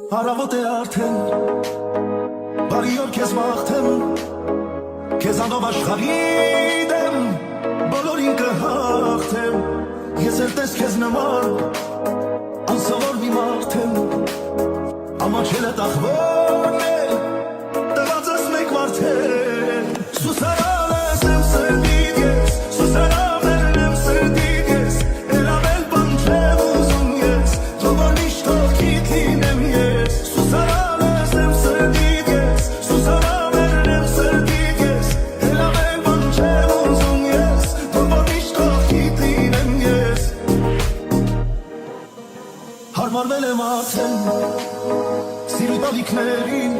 Հարավոտ է արդեն, բարի օր քեզ մաղթեմ, քեզանով աշխարհի դեմ, բոլորին կհաղթեմ, ես էլ տես քեզ նման, անսովոր մի մարդ եմ, ամաչելը տախվորն է, տված ես մեկ մարդեն, սուսարան ես եմ սրտիդ ես, սուսարաններն եմ սրտիդ ես, էլ ավել բան չեմ ուզում ես, դու որ միշտ քիթ լինեմ ես, սուսարան ես եմ սրտիդ ես, սուսարաններն եմ սրտիդ ես, էլ ավել բան չեմ ուզում ես, դու որ միշտ քիթ լինեմ ես, հարմարվել եմ ասեմ, սիրուտ ալիքներին,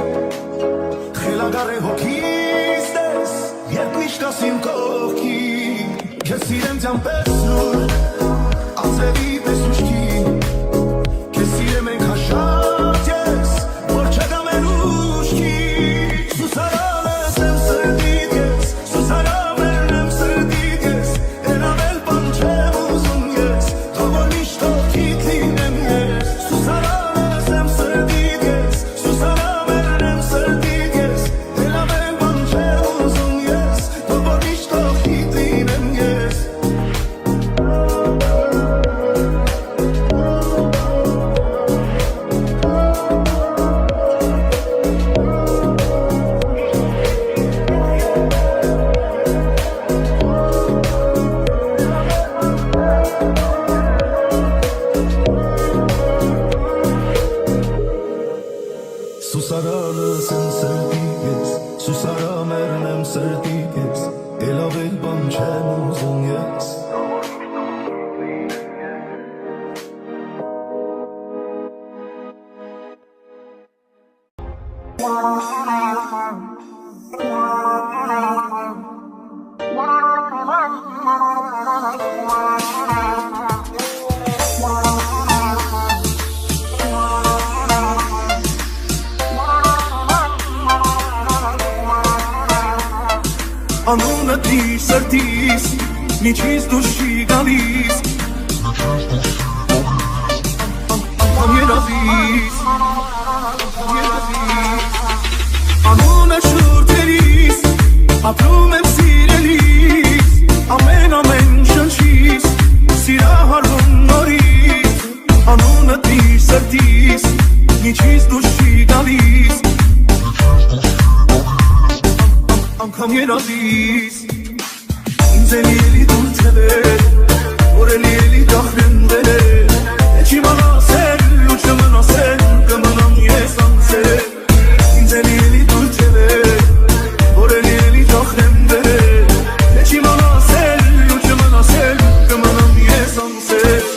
խելագար է հոգիս դես, երբ միշտ ասիմ կողքի, քեզ սիրեմ ձյան պես նոր, անձևի պես ուշքի, քեզ սիրեմ ենք հաշատ ես, որ չգամ են ուշքի, սուսարան ես եմ սրտիդ ես, սուսարաններն եմ սրտիդ ես, էլ ավել բան չեմ ուզում ես, դու որ միշտ քիթ լինեմ ես, սուսարան ես եմ սրտիդ ես, սուսարաններն եմ սրտիդ ես, էլ ավել բան չեմ ուզում ես, դու որ միշտ քիթ լինեմ ես, սուսարանս եմ սրտիդ ես, սուսարաններն եմ սրտիդ ես, էլ ավել բան չեմ ուզում ես, Անունը դիս սրտիս միջից դուրս չի գալիս Անգամ երազիս Անունը շուրթերիս ապրում եմ սիրելիս Ամեն շնչիս սիրահարվում նորից Անունը դիս սրտիս միջից դուրս չի գալիս Անգամ երազիս Ինձ էլի էլի դուր թևեր Որ էլի դախրնդել է Չի մնասել ու չմնասել Կմնամ ես անցել Ինձ էլի դուր թևեր Որ էլի դախրնդել է Չի մնասել ու չմնասել Կմնամ ես անցել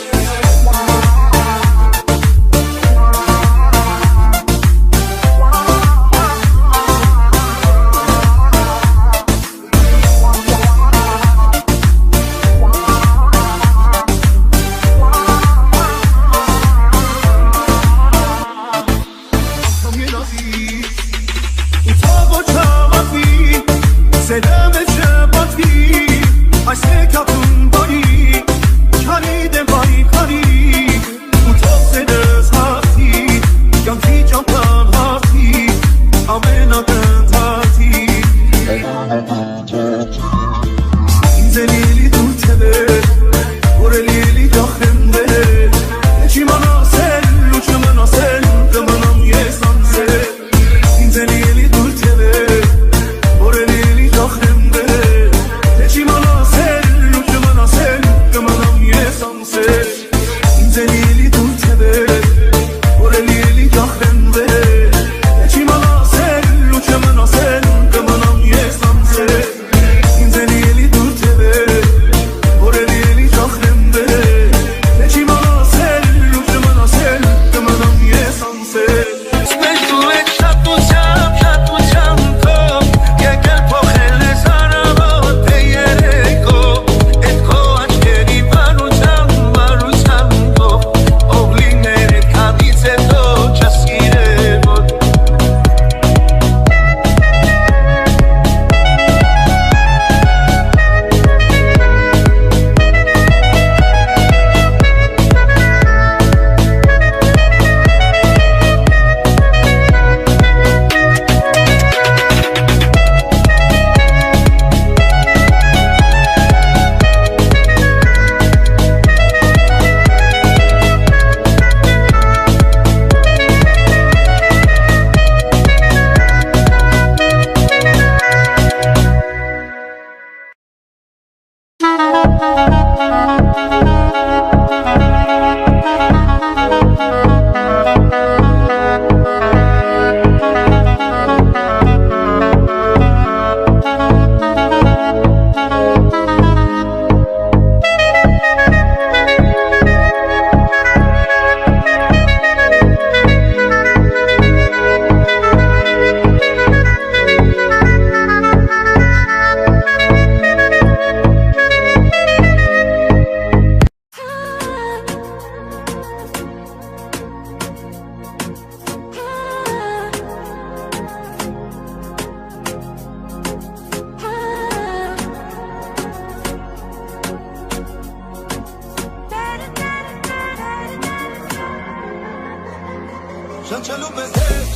Շնչելու մեզ հետ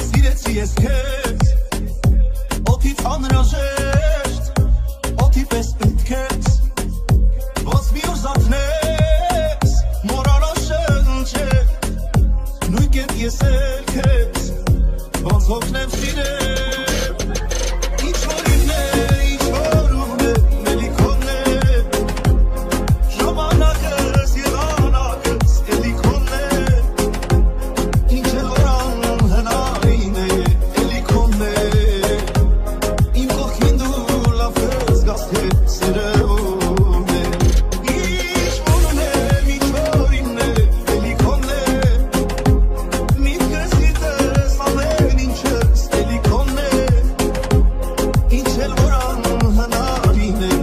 Սիրեցի ես քեզ Օդից անհրաժեշտ Օդի պես պետք ես Ոնց մի օր զարթնես Մոռանալ շնչել Նույն կերպ ես էլ քեզ Ոնց հոգնեմ սիրել Ինչ որ իմն է, ինչ որ ուղն է Էլի քոնն է Ժամանակս, եղանակս Էլի քոնն է Ինչ էլ որան հնարին է Էլի քոնն է Իմ կողքին դու լավ կզգաս թե սերևում է Ինչ որ ունեմ, ինչ որ իմն է Էլի քոնն է Միտքս գիտես ամեն ինչս Էլի քոնն է Ինչ էլ որան հնարին է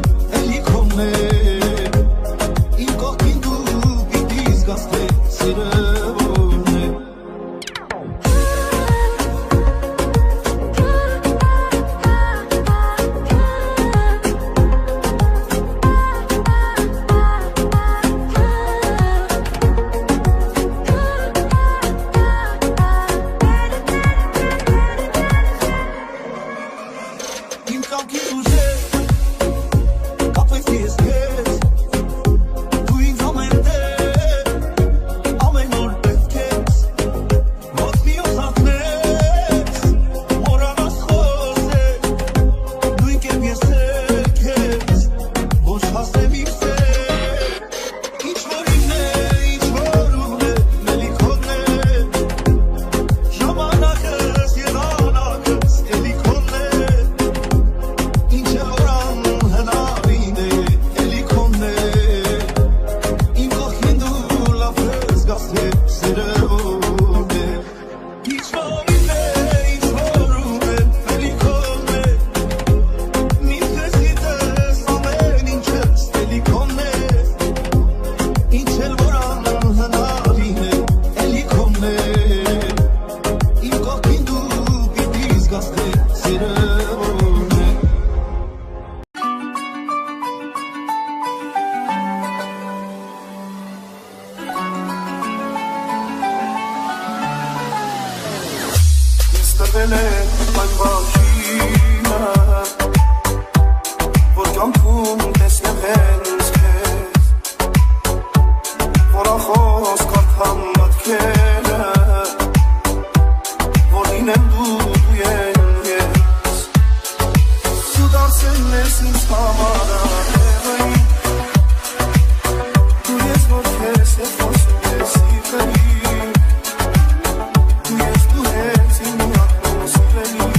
է այն բաժինը որ կյանքում տեսնեմ հենց քեզ որախոս կարդամ մտքերը որ լինեմ դու ես դու դարձել ես ինձ համար ահեղային դու ես որ քեզ հետ խոսում ես սիրտերին դու ես դու ես իմ ակնոմ սիրելի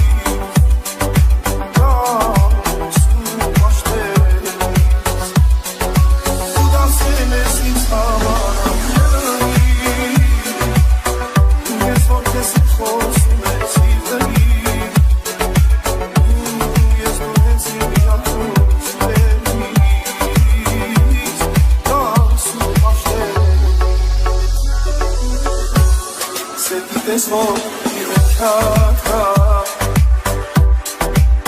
This won't be the cut.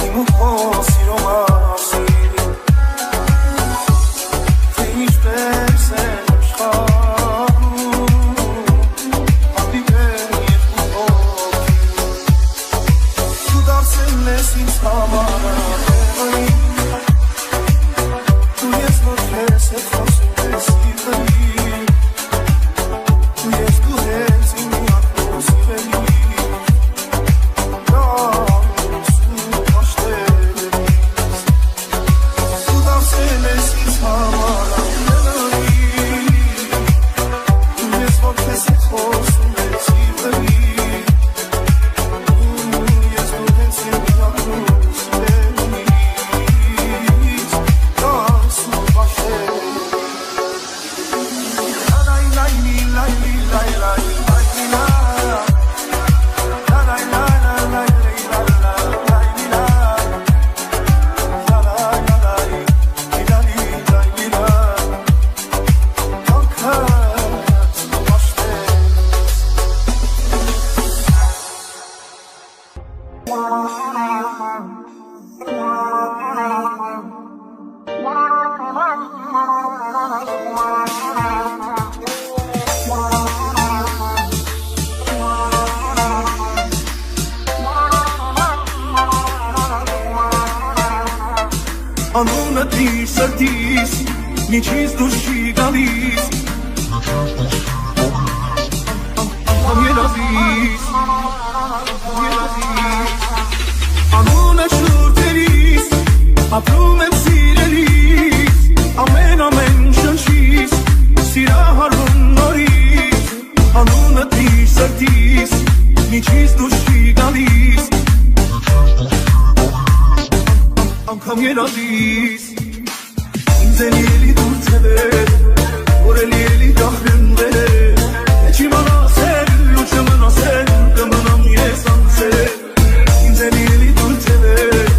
Imo posso ir ao mar sem Tens pés sem escuro A viver e tu dar-se nesse instamara Tu és no que se fosse decidir Tu és tu és em minha Անունը դիր սրտիս, միջից դուրս չի գալիս Անգամ երազիս Անունը շուրթերիս, ապրում եմ սիրելիս Ամեն շնչիս, սիրահարվում նորից Անունը դիր սրտիս, միջից դուրս չի գալիս Անգամ երազիս Ինձ են ելի դուր թևեր Որ էլ ելի դախրեն վեր Է չի մանասել ու չմնասել Կմնամ ես անցել Ինձ են ելի դուր թևեր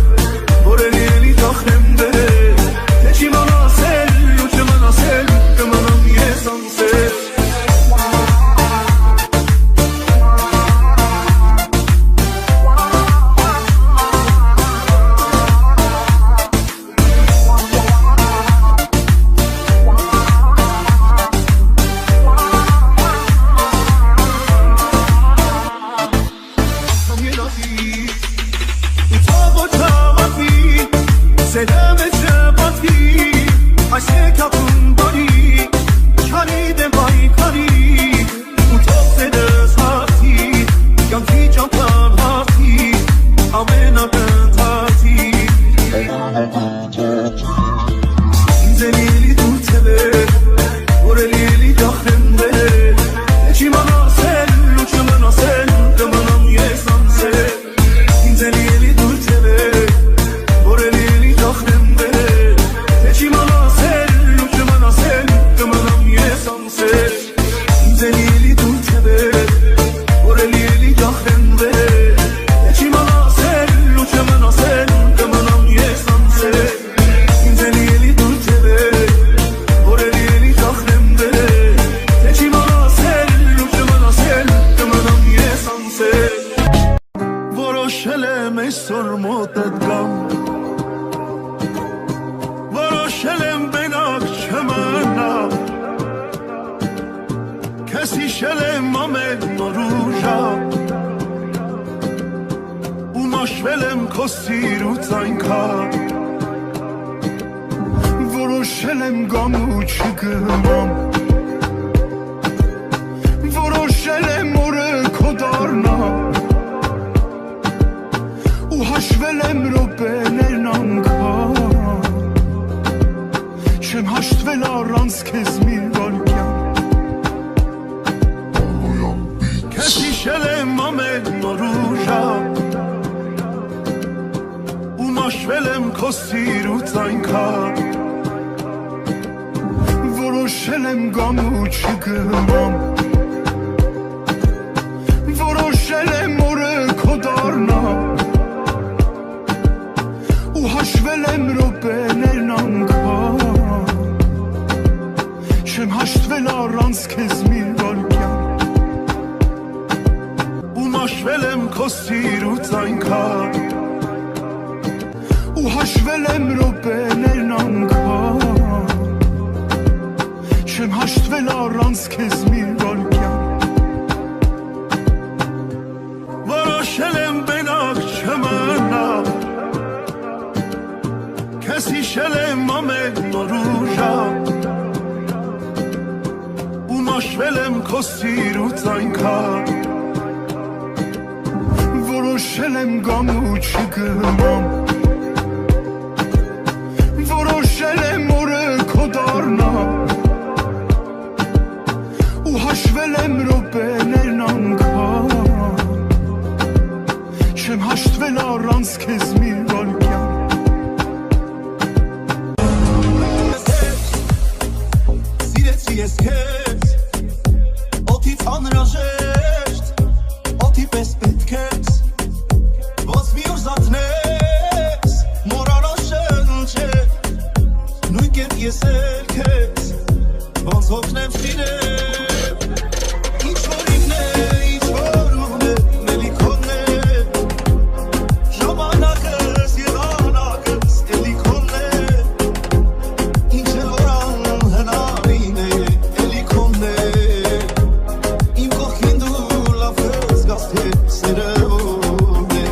Որ էլ ելի դախրեն վեր Է չի մանասել ու չմնասել Կմնամ ես անցել քո սիրուց այնքան Որոշել եմ գամ ու չգնամ Որոշել եմ օրը քո դառնամ Ու հաշվել եմ րոպեներն անգամ Չեմ հաշտվել առանց քեզ մի վայրկյան Քեզ հիշել եմ ամեն օր ու ժամ Ու մաշվել եմ քո սիրուց այնքան Որոշել եմ գամ ու չգնամ Որոշել եմ օրը քո դառնամ Ու հաշվել եմ րոպեներն անգամ Չեմ հաշտվել առանց քեզ մի վայրկյան Ու մաշվել եմ քո սիրուց այնքան Ու հաշվել եմ րոպեներն անգամ Չեմ հաշտվել առանց քեզ մի վայրկյան Որոշել եմ բենակ չմնալ Քեզ հիշել եմ ամեն օր ու ժամ Ու մաշվել եմ քո սիրուց այնքան Որոշել եմ գամ ու չգնամ Որոշել եմ օրը քո դառնամ Ու հաշվել եմ րոպեներն անգամ Չեմ հաշտվել առանց քեզ մի վայրկյան Սիրեցի ես քեզ Օդից անհրաժեշտ Օդի պես պետք ես Ոնց մի օր զարթնես Մոռանալ շնչել Նույն կերպ ես էլ քեզ Ոնց հոգնեմ սիրել Ինչ որ իմն է, ինչ որ ուղն է Էլի քոնն է Ժամանակս, եղանակս Էլի քոնն է Ինչ էլ որ անհնարին է Էլի քոնն է Իմ կողքին դու լավ ես գաս թե սերը ո՞րն է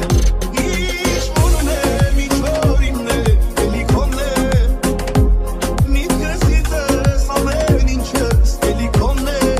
Ինչ որ ունեմ, ինչ որ իմն է Էլի քոնն է Միտքս իդես ամեն ինչս Էլի քոնն է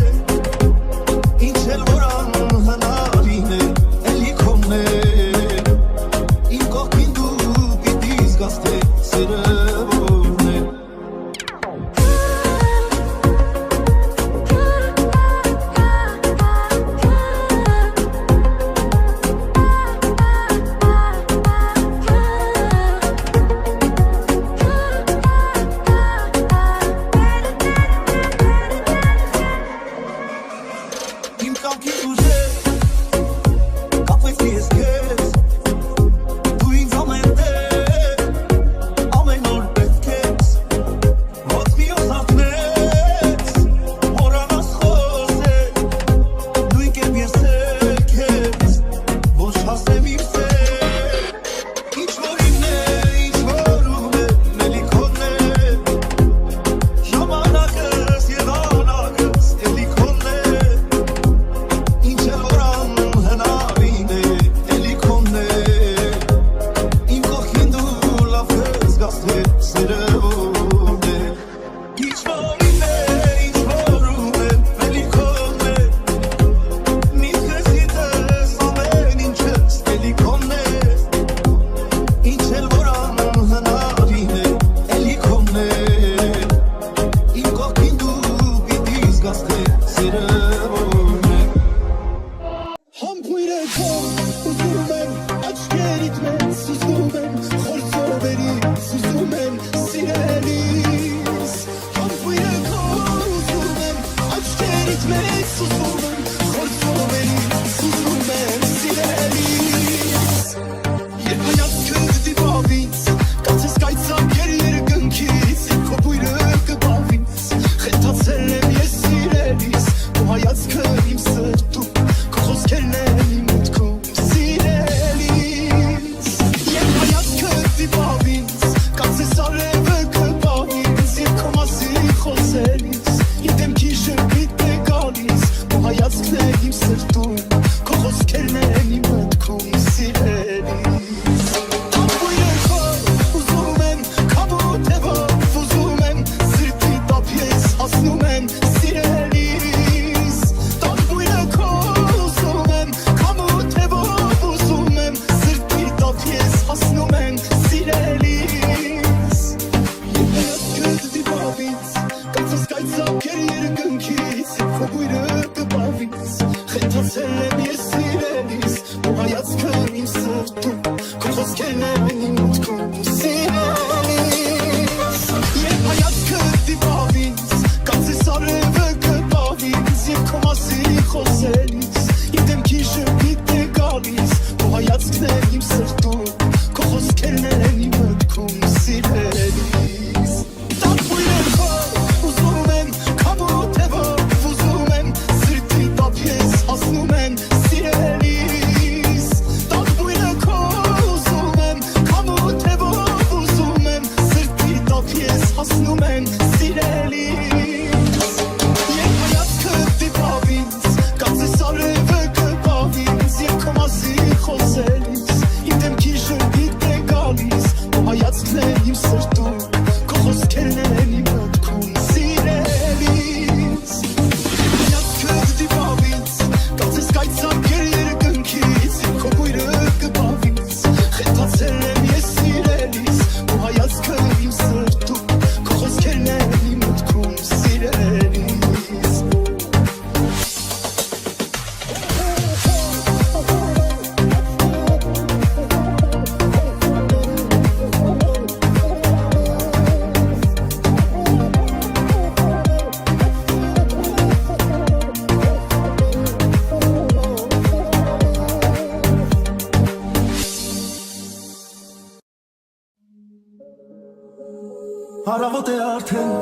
Առավոտ է արդեն,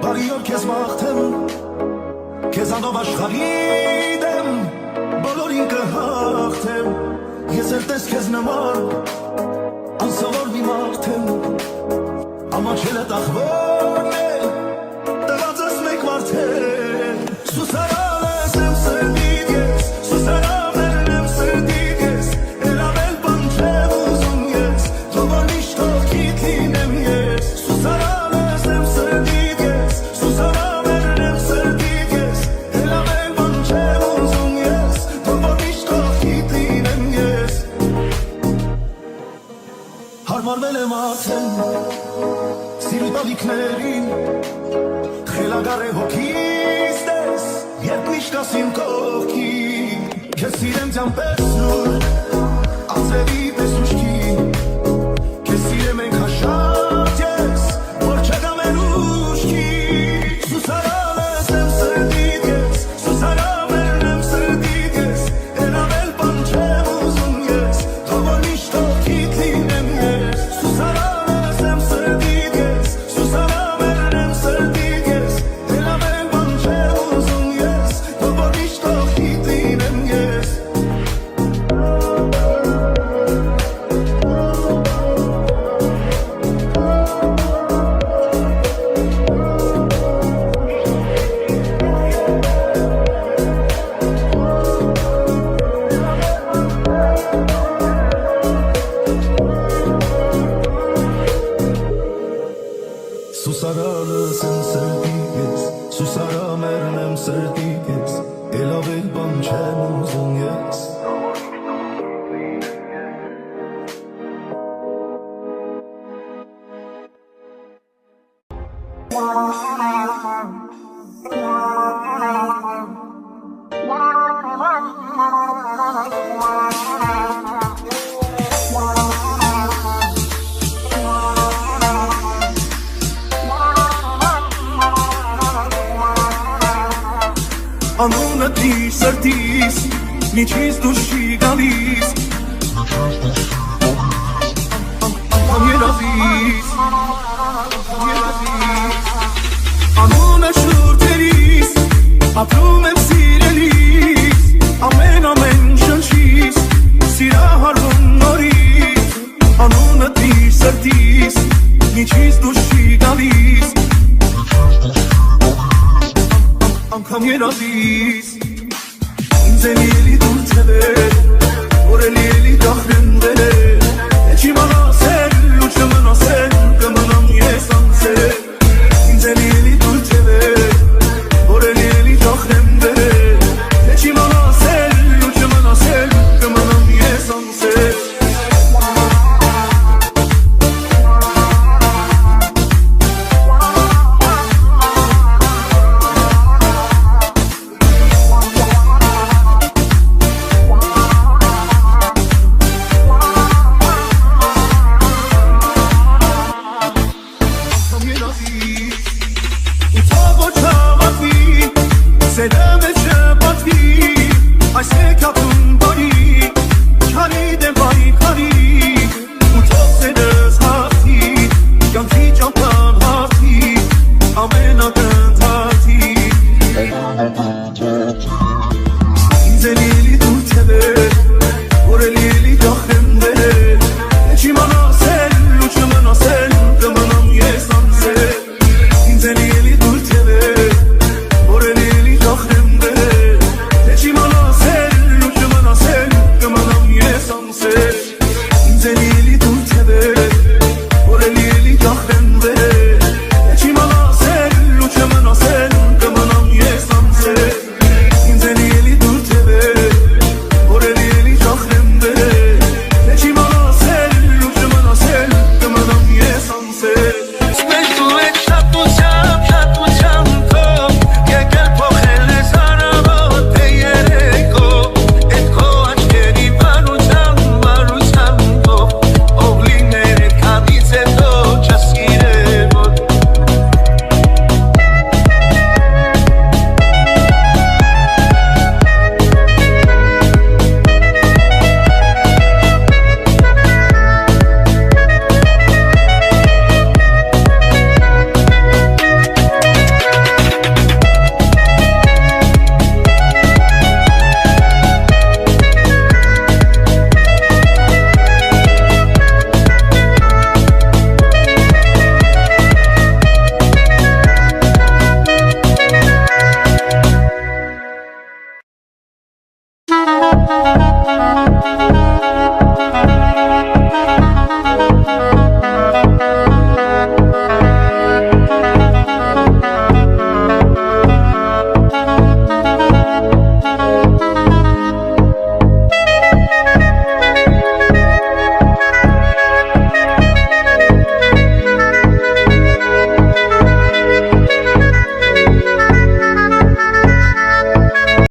բարի օր քեզ մաղթեմ, քեզանով աշխարհի դեմ, բոլորին կհաղթեմ, ես էլ տես քեզ նման, անսովոր մի մարդ եմ, ամաչելը տախվորն է, տղած ես մեկ մարդեն, սուսարան ես եմ սրդիդ ես, սուսարաններն եմ սրդիդ ես, էլ ավել բան չեմ ուզում ես, թող որ միշտ ողքիդ լինեմ ես, սուսարան ես եմ սրդիդ ես, սուսարաններն եմ սրդիդ ես, էլ ավել բան չեմ ուզում ես, թող որ միշտ ողքիդ լինեմ ես, հարմարվել եմ արդեն, սիրի տալիքներին, խելագար է հոգիս դես, երբ միշտ ասիմ կողքի, քեզ սիրեմ ձյան պես նոր, անձրևի պես ուշքի, քեզ սիրեմ ենք հաշատ ես, որ չգամ են ուշքի, սուսարան ես եմ սրդիդ ես, սուսարաններն եմ սրդիդ ես, էլ ավել բան չեմ ուզում ես, թող որ միշտ ողքիդ լինեմ ես, սուսարան ես եմ սրդիդ ես, սուսարաններն եմ սրդիդ ես, էլ ավել բան չեմ ուզում ես, թող որ միշտ ողքիդ լինեմ ես, Սուսարանս եմ սրդիդ ես, սուսարաններն եմ սրդիդ ես, էլ ավել բան չեմ ուզում ես, անունդ մի սրտիս, միջից դուրս չի գալիս, անգամ երազիս, անունը շուրթերիս, ապրում եմ սիրելիս, ամեն շնչիս, սիրահարվում նորից, անունդ մի սրտիս, միջից դուրս չի գալիս, անգամ երազիս, ինձ էլի դուր թևեր